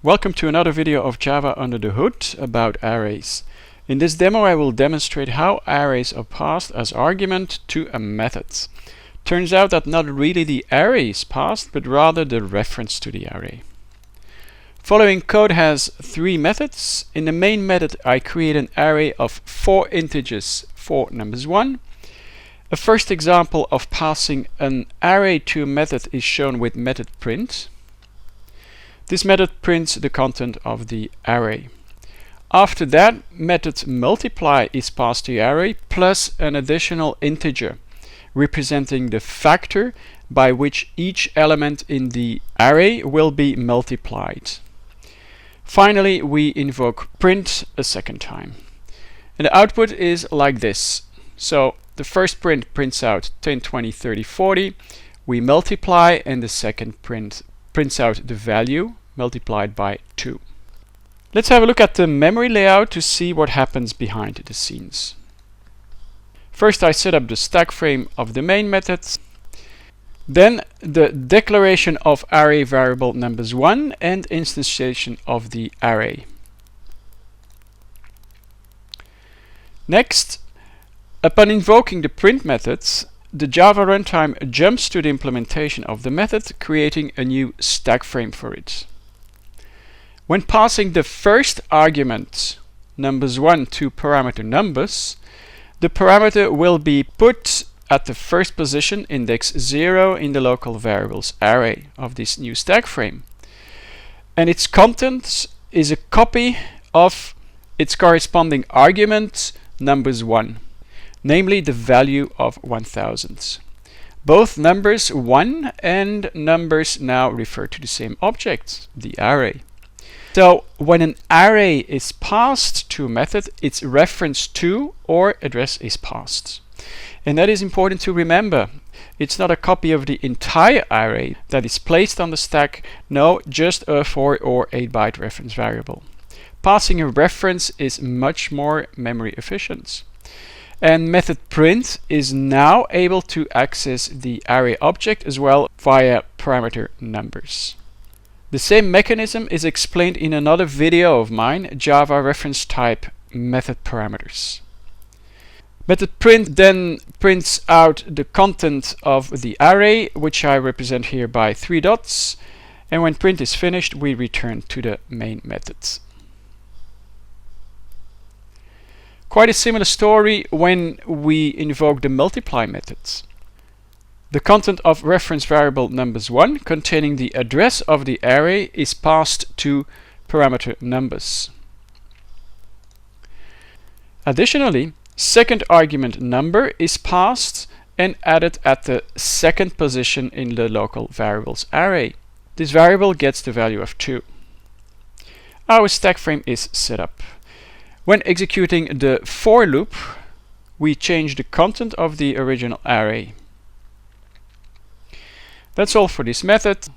Welcome to another video of Java Under the Hood about arrays. In this demo I will demonstrate how arrays are passed as argument to a method. Turns out that not really the array is passed, but rather the reference to the array. Following code has three methods. In the main method I create an array of 4 integers for numbers 1. A first example of passing an array to a method is shown with method print. This method prints the content of the array. After that, method multiply is passed to the array plus an additional integer representing the factor by which each element in the array will be multiplied. Finally, we invoke print a second time. And the output is like this. So the first print prints out 10, 20, 30, 40. We multiply, and the second print prints out the value multiplied by 2. Let's have a look at the memory layout to see what happens behind the scenes. First I set up the stack frame of the main method. Then the declaration of array variable numbers 1 and instantiation of the array. Next, upon invoking the print methods, the Java runtime jumps to the implementation of the method, creating a new stack frame for it. When passing the first argument, numbers 1, to parameter numbers, the parameter will be put at the first position, index 0, in the local variables array of this new stack frame. And its content is a copy of its corresponding argument, numbers 1. Namely the value of 1000. Both numbers 1 and numbers now refer to the same object, the array. So when an array is passed to a method, its reference to or address is passed. And that is important to remember. It's not a copy of the entire array that is placed on the stack, no, just a 4 or 8 byte reference variable. Passing a reference is much more memory efficient. And method print is now able to access the array object as well via parameter numbers. The same mechanism is explained in another video of mine, Java reference type method parameters. Method print then prints out the content of the array, which I represent here by 3 dots. And when print is finished, we return to the main methods. Quite a similar story when we invoke the multiply methods. The content of reference variable numbers 1 containing the address of the array is passed to parameter numbers. Additionally, second argument number is passed and added at the second position in the local variables array. This variable gets the value of 2. Our stack frame is set up. When executing the for loop, we change the content of the original array. That's all for this method.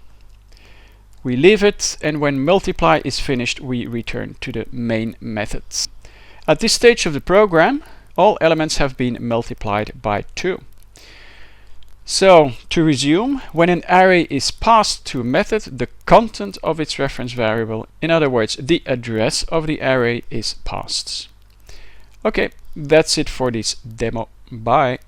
We leave it, and when multiply is finished, we return to the main methods. At this stage of the program, all elements have been multiplied by 2. So, to resume, when an array is passed to a method, the content of its reference variable, in other words, the address of the array, is passed. Okay, that's it for this demo. Bye.